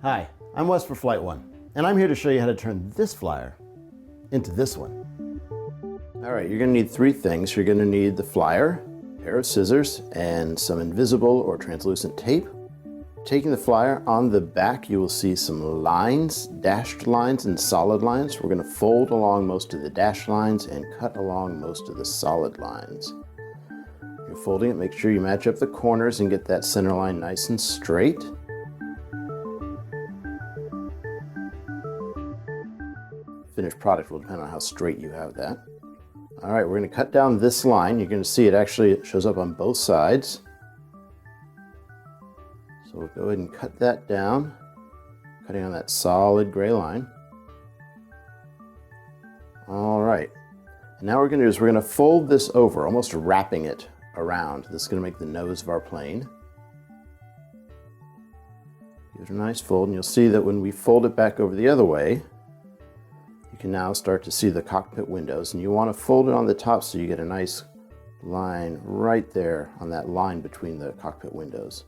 Hi, I'm Wes for Flight1, and I'm here to show you how to turn this flyer into this one. All right, you're gonna need three things. You're gonna need the flyer, a pair of scissors, and some invisible or translucent tape. Taking the flyer, on the back you will see some lines, dashed lines and solid lines. We're gonna fold along most of the dashed lines and cut along most of the solid lines. You're folding it, make sure you match up the corners and get that center line nice and straight. Finished product will depend on how straight you have that. All right, we're going to cut down this line. You're going to see it actually shows up on both sides. So we'll go ahead and cut that down, cutting on that solid gray line. All right, and now what we're going to do is we're going to fold this over, almost wrapping it around. This is going to make the nose of our plane. Give it a nice fold, and you'll see that when we fold it back over the other way, you can now start to see the cockpit windows, and you want to fold it on the top so you get a nice line right there on that line between the cockpit windows.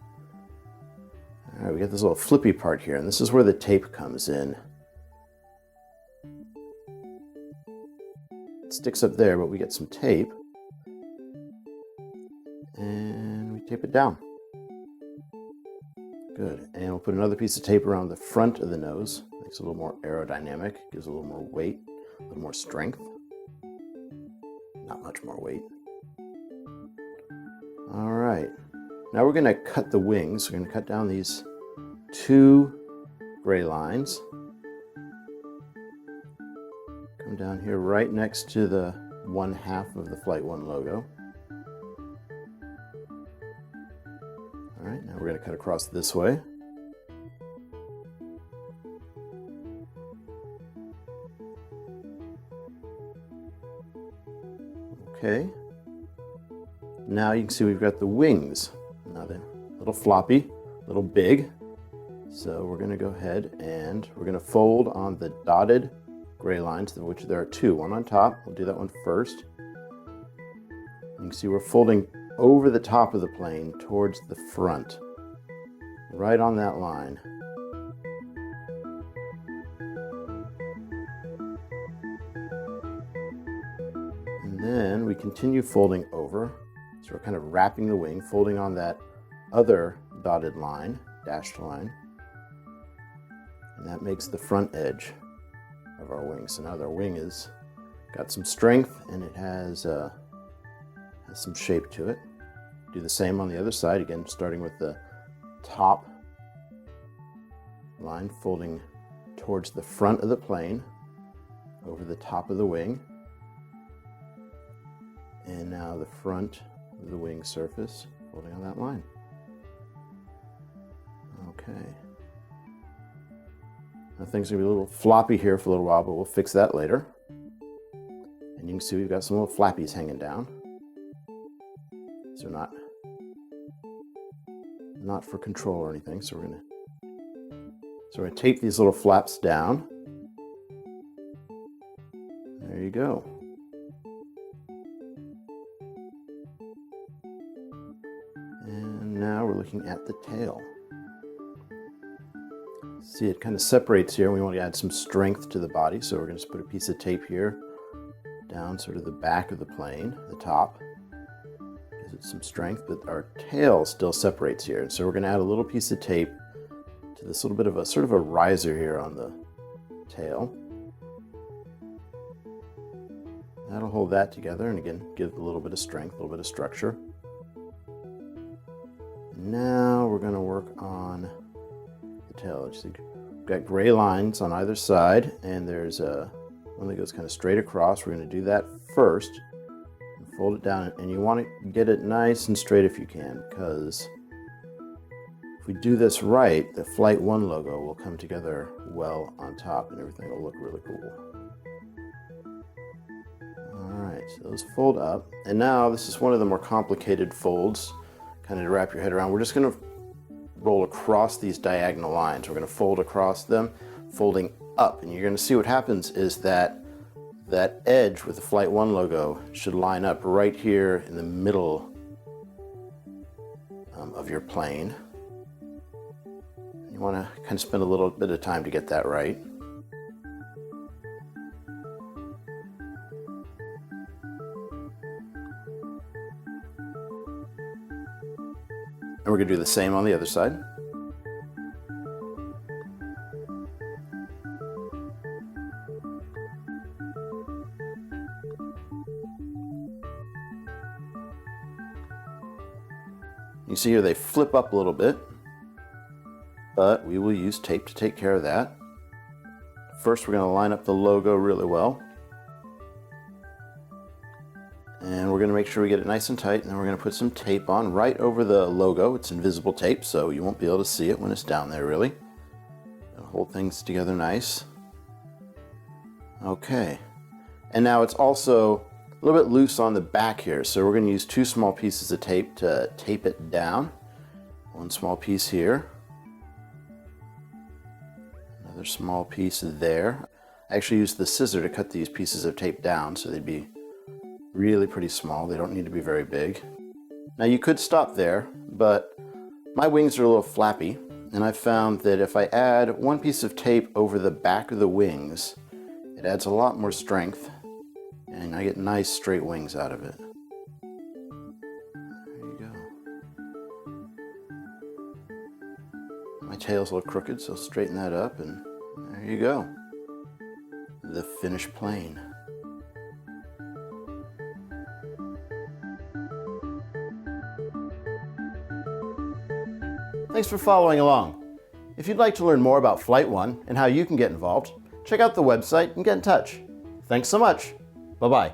All right, we got this little flippy part here, and this is where the tape comes in. It sticks up there, but we get some tape, and we tape it down. Good, and we'll put another piece of tape around the front of the nose. Makes it a little more aerodynamic, gives a little more weight, a little more strength. Not much more weight. All right, now we're gonna cut the wings. We're gonna cut down these two gray lines. Come down here right next to the 1/2 of the Flight1 logo. All right, now we're gonna cut across this way. Okay, now you can see we've got the wings. Now they're a little floppy, a little big. So we're gonna go ahead and we're gonna fold on the dotted gray lines, of which there are two, one on top. We'll do that one first. You can see we're folding over the top of the plane towards the front, right on that line. Then we continue folding over. So we're kind of wrapping the wing, folding on that other dotted line, dashed line. And that makes the front edge of our wing. So now our wing has got some strength and it has some shape to it. Do the same on the other side, again, starting with the top line, folding towards the front of the plane, over the top of the wing. And now the front of the wing surface, folding on that line. Okay. Now things are gonna be a little floppy here for a little while, but we'll fix that later. And you can see we've got some little flappies hanging down. These are not for control or anything, so we're gonna tape these little flaps down. There you go. And now we're looking at the tail. See, it kind of separates here. We want to add some strength to the body, so we're going to just put a piece of tape here down sort of the back of the plane, the top. Gives it some strength, but our tail still separates here. And so we're going to add a little piece of tape to this little bit of a sort of a riser here on the tail. That'll hold that together and again give a little bit of strength, a little bit of structure. Now we're going to work on the tail. We've got gray lines on either side, and there's one that goes kind of straight across. We're going to do that first and fold it down, and you want to get it nice and straight if you can, because if we do this right, the Flight1 logo will come together well on top and everything will look really cool. All right, so those fold up, and now this is one of the more complicated folds, kind of to wrap your head around. We're just going to roll across these diagonal lines. We're going to fold across them, folding up, and you're going to see what happens is that that edge with the Flight1 logo should line up right here in the middle of your plane. You You want to kind of spend a little bit of time to get that right. And we're going to do the same on the other side. You see here they flip up a little bit, but we will use tape to take care of that. First, we're going to line up the logo really well. And we're going to make sure we get it nice and tight, and then we're going to put some tape on right over the logo. It's invisible tape, so you won't be able to see it when it's down there, really. It'll hold things together nice. Okay. And now it's also a little bit loose on the back here, so we're going to use 2 small pieces of tape to tape it down. 1 small piece here. Another small piece there. I actually used the scissor to cut these pieces of tape down, so they'd be really pretty small. They don't need to be very big. Now you could stop there, but my wings are a little flappy, and I found that if I add 1 piece of tape over the back of the wings, it adds a lot more strength, and I get nice straight wings out of it. There you go. My tail's a little crooked, so straighten that up, and there you go. The finished plane. Thanks for following along. If you'd like to learn more about Flight1 and how you can get involved, check out the website and get in touch. Thanks so much. Bye-bye.